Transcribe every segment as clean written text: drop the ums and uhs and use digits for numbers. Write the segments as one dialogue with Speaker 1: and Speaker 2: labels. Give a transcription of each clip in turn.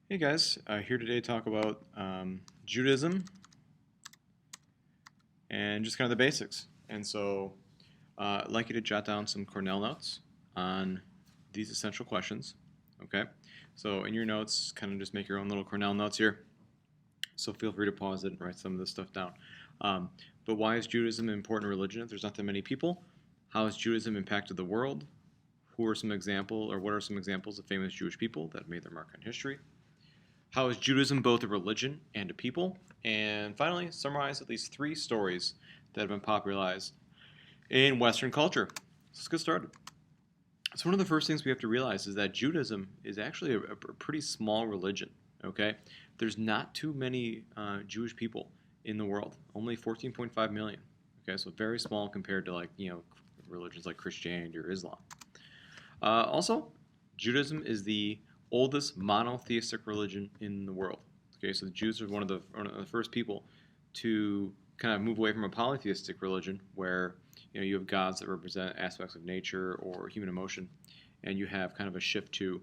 Speaker 1: Hey guys, here today to talk about Judaism and just kind of the basics. And so I'd like you to jot down some Cornell notes on these essential questions. Okay, so in your notes, kind of just make your own little Cornell notes here. So feel free to pause it and write some of this stuff down. But why is Judaism an important religion if there's not that many people? How has Judaism impacted the world? What are some examples of famous Jewish people that have made their mark on history? How is Judaism both a religion and a people? And finally, summarize at least 3 stories that have been popularized in Western culture. Let's get started. So one of the first things we have to realize is that Judaism is actually a pretty small religion. Okay, there's not too many Jewish people in the world. Only 14.5 million. Okay, so very small compared to religions like Christianity or Islam. Also, Judaism is the oldest monotheistic religion in the world. Okay, so the Jews are one of the first people to kind of move away from a polytheistic religion where you have gods that represent aspects of nature or human emotion, and you have kind of a shift to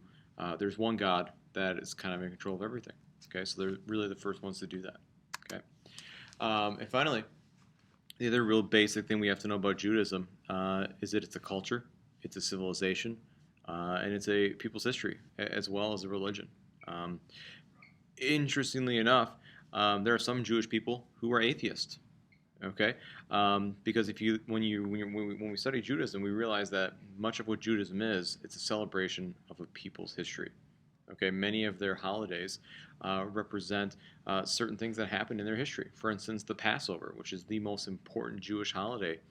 Speaker 1: there's one God that is kind of in control of everything. Okay, so they're really the first ones to do that. Okay, and finally, the other real basic thing we have to know about Judaism is that it's a culture, it's a civilization, and it's a people's history as well as a religion. Um, Interestingly enough, there are some Jewish people who are atheists. Okay, because when we study Judaism, we realize that much of what Judaism is, it's a celebration of a people's history. Okay, many of their holidays represent certain things that happened in their history. For instance, the Passover, which is the most important Jewish holiday,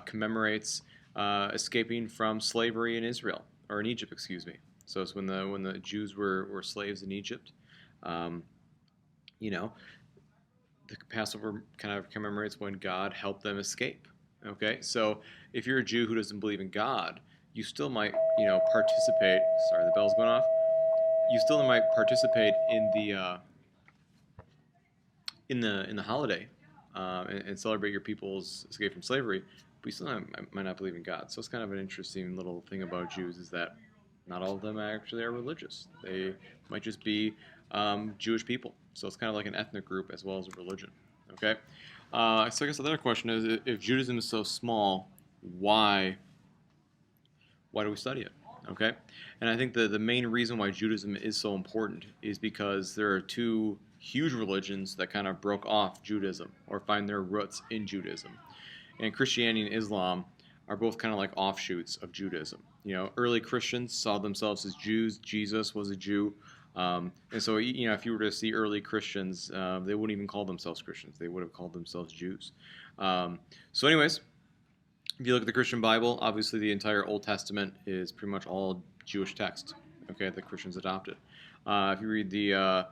Speaker 1: commemorates escaping from slavery in Israel or in Egypt, excuse me. So it's when the Jews were slaves in Egypt. Um, you know, the Passover kind of commemorates when God helped them escape. Okay, so if you're a Jew who doesn't believe in God, you still might participate. Sorry, the bell's going off. You still might participate in the holiday and celebrate your people's escape from slavery, but you still might not believe in God. So it's kind of an interesting little thing about Jews is that not all of them actually are religious. They might just be Jewish people. So it's kind of like an ethnic group as well as a religion. Okay. So I guess the other question is, if Judaism is so small, why do we study it? Okay, and I think the main reason why Judaism is so important is because there are 2 huge religions that kind of broke off Judaism or find their roots in Judaism. And Christianity and Islam are both kind of like offshoots of Judaism. Early Christians saw themselves as Jews. Jesus was a Jew. And so, if you were to see early Christians, they wouldn't even call themselves Christians. They would have called themselves Jews. So anyways, if you look at the Christian Bible, obviously the entire Old Testament is pretty much all Jewish text. Okay, that Christians adopted. If you read the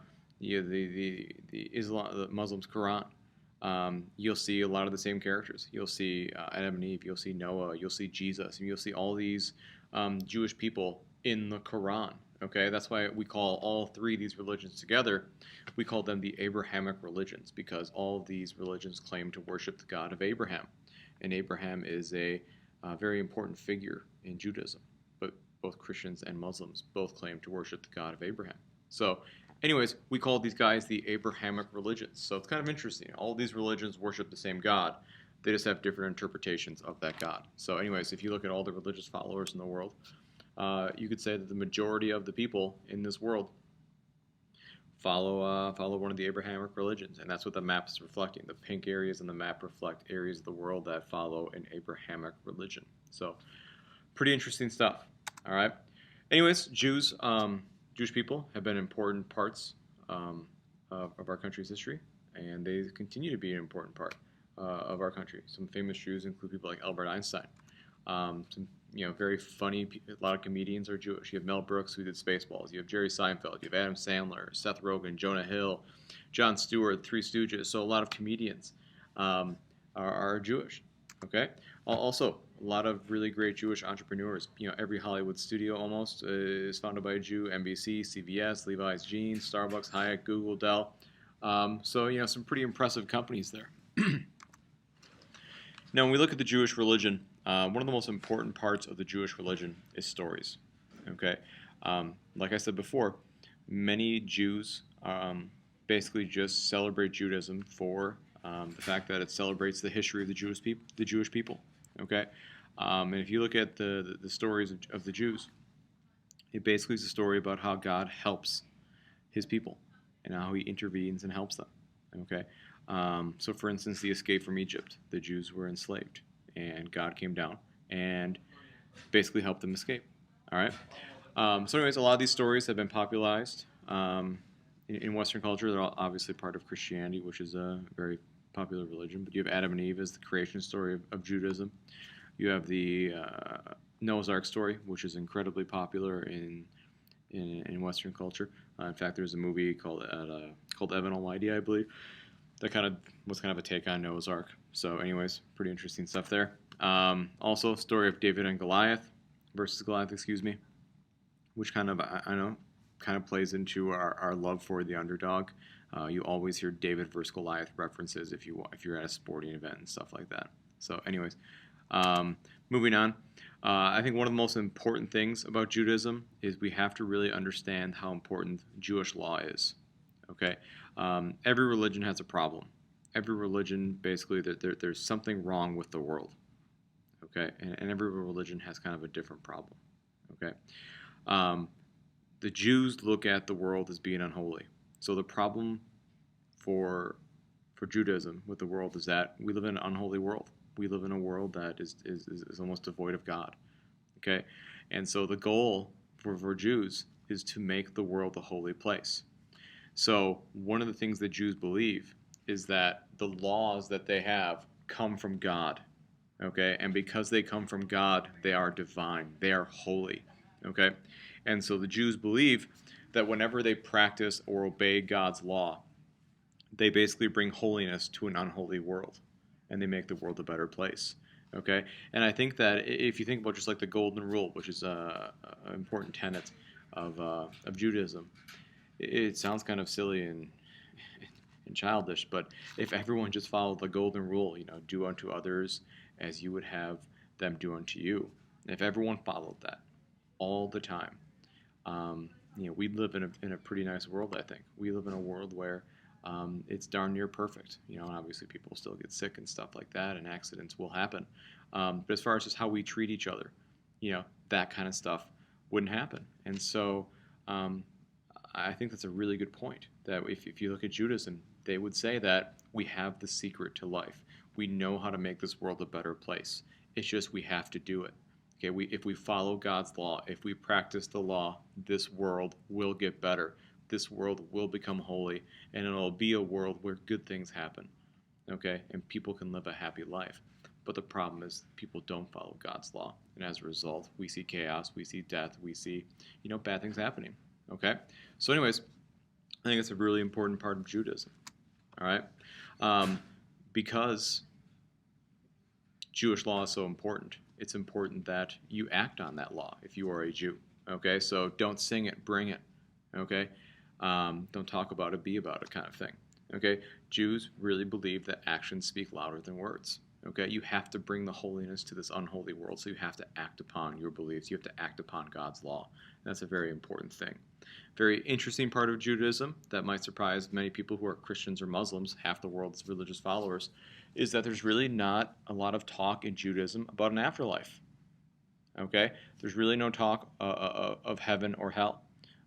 Speaker 1: Muslims' Quran, you'll see a lot of the same characters. You'll see Adam and Eve. You'll see Noah. You'll see Jesus. And you'll see all these Jewish people in the Quran. Okay, that's why we call all 3 of these religions together. We call them the Abrahamic religions because all of these religions claim to worship the God of Abraham. And Abraham is a very important figure in Judaism. But both Christians and Muslims both claim to worship the God of Abraham. So anyways, we call these guys the Abrahamic religions. So it's kind of interesting. All these religions worship the same God. They just have different interpretations of that God. So anyways, if you look at all the religious followers in the world, you could say that the majority of the people in this world follow one of the Abrahamic religions, and that's what the map is reflecting. The pink areas on the map reflect areas of the world that follow an Abrahamic religion. So, pretty interesting stuff. All right. Anyways, Jewish people have been important parts of our country's history, and they continue to be an important part of our country. Some famous Jews include people like Albert Einstein. Some very funny. A lot of comedians are Jewish. You have Mel Brooks, who did Spaceballs. You have Jerry Seinfeld. You have Adam Sandler, Seth Rogen, Jonah Hill, Jon Stewart, Three Stooges. So a lot of comedians are Jewish. Okay. Also, a lot of really great Jewish entrepreneurs. Every Hollywood studio almost is founded by a Jew. NBC, CBS, Levi's Jeans, Starbucks, Hyatt, Google, Dell. So some pretty impressive companies there. Now, when we look at the Jewish religion, one of the most important parts of the Jewish religion is stories. Okay, like I said before, many Jews basically just celebrate Judaism for the fact that it celebrates the history of the Jewish people. Okay, and if you look at the stories of the Jews, it basically is a story about how God helps His people and how He intervenes and helps them. Okay, so for instance, the escape from Egypt, the Jews were enslaved, and God came down and basically helped them escape. All right. So, anyways, a lot of these stories have been popularized in Western culture. They're all obviously part of Christianity, which is a very popular religion. But you have Adam and Eve as the creation story of Judaism. You have the Noah's Ark story, which is incredibly popular in Western culture. In fact, there's a movie called Evan Almighty, I believe, that was kind of a take on Noah's Ark. So, anyways, pretty interesting stuff there. Also, story of David and Goliath versus Goliath, which kind of plays into our love for the underdog. You always hear David versus Goliath references if you're at a sporting event and stuff like that. So, anyways, moving on. I think one of the most important things about Judaism is we have to really understand how important Jewish law is. Okay, every religion has a problem. Every religion, basically, there's something wrong with the world. Okay, and every religion has kind of a different problem. Okay, the Jews look at the world as being unholy. So the problem for Judaism with the world is that we live in an unholy world. We live in a world that is almost devoid of God. Okay, and so the goal for Jews is to make the world a holy place. So one of the things that Jews believe is that the laws that they have come from God. Okay, and because they come from God, they are divine. They are holy. Okay, and so the Jews believe that whenever they practice or obey God's law, they basically bring holiness to an unholy world, and they make the world a better place. Okay, and I think that if you think about just like the golden rule, which is an important tenet of Judaism, it sounds kind of silly and childish, but if everyone just followed the golden rule, do unto others as you would have them do unto you, if everyone followed that all the time, we'd live in a pretty nice world. I think we live in a world where it's darn near perfect. And obviously people still get sick and stuff like that, and accidents will happen. But as far as just how we treat each other, that kind of stuff wouldn't happen. And so I think that's a really good point. That if you look at Judaism, they would say that we have the secret to life. We know how to make this world a better place. It's just we have to do it. Okay, if we follow God's law, if we practice the law, this world will get better. This world will become holy, and it'll be a world where good things happen. Okay, and people can live a happy life. But the problem is people don't follow God's law, and as a result, we see chaos, we see death, we see bad things happening. Okay, so anyways, I think it's a really important part of Judaism. All right, because Jewish law is so important, it's important that you act on that law if you are a Jew. Okay, so don't sing it, bring it. Okay, don't talk about it, be about it, kind of thing. Okay, Jews really believe that actions speak louder than words. Okay, you have to bring the holiness to this unholy world, so you have to act upon your beliefs. You have to act upon God's law. That's a very important thing. Very interesting part of Judaism that might surprise many people who are Christians or Muslims, half the world's religious followers, is that there's really not a lot of talk in Judaism about an afterlife. Okay, there's really no talk of heaven or hell.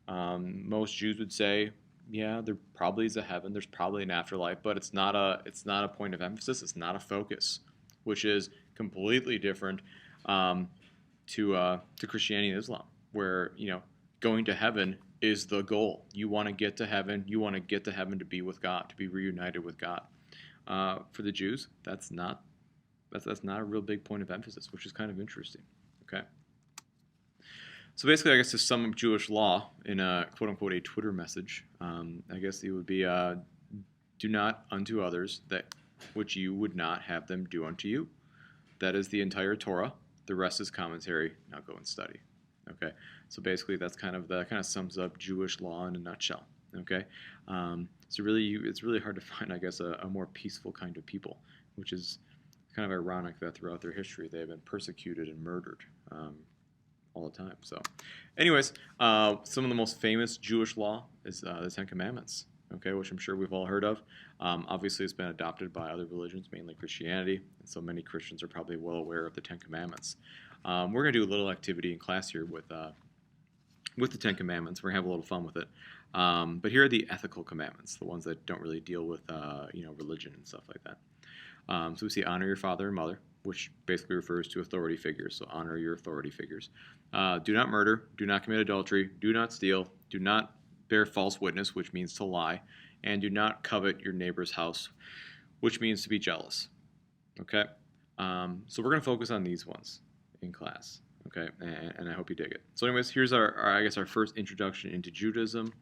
Speaker 1: Most Jews would say, yeah, there probably is a heaven, there's probably an afterlife, but it's not a point of emphasis, it's not a focus, which is completely different to Christianity and Islam, where going to heaven is the goal. You want to get to heaven. You want to get to heaven to be with God, to be reunited with God. For the Jews, that's not a real big point of emphasis, which is kind of interesting. Okay. So basically, I guess to sum up Jewish law in a quote-unquote a Twitter message, I guess it would be do not unto others that which you would not have them do unto you. That is the entire Torah. The rest is commentary. Now go and study. Okay. So basically, that kind of sums up Jewish law in a nutshell. Okay. So really, it's really hard to find, I guess, a more peaceful kind of people, which is kind of ironic that throughout their history they have been persecuted and murdered all the time. So, anyways, some of the most famous Jewish law is the Ten Commandments. Okay, which I'm sure we've all heard of. Obviously, it's been adopted by other religions, mainly Christianity, and so many Christians are probably well aware of the Ten Commandments. We're going to do a little activity in class here with the Ten Commandments. We're going to have a little fun with it. But here are the ethical commandments, the ones that don't really deal with religion and stuff like that. So we see honor your father and mother, which basically refers to authority figures. So honor your authority figures. Do not murder. Do not commit adultery. Do not steal. Do not bear false witness, which means to lie. And do not covet your neighbor's house, which means to be jealous. Okay? So we're going to focus on these ones in class. Okay, and I hope you dig it. So anyways, here's our first introduction into Judaism.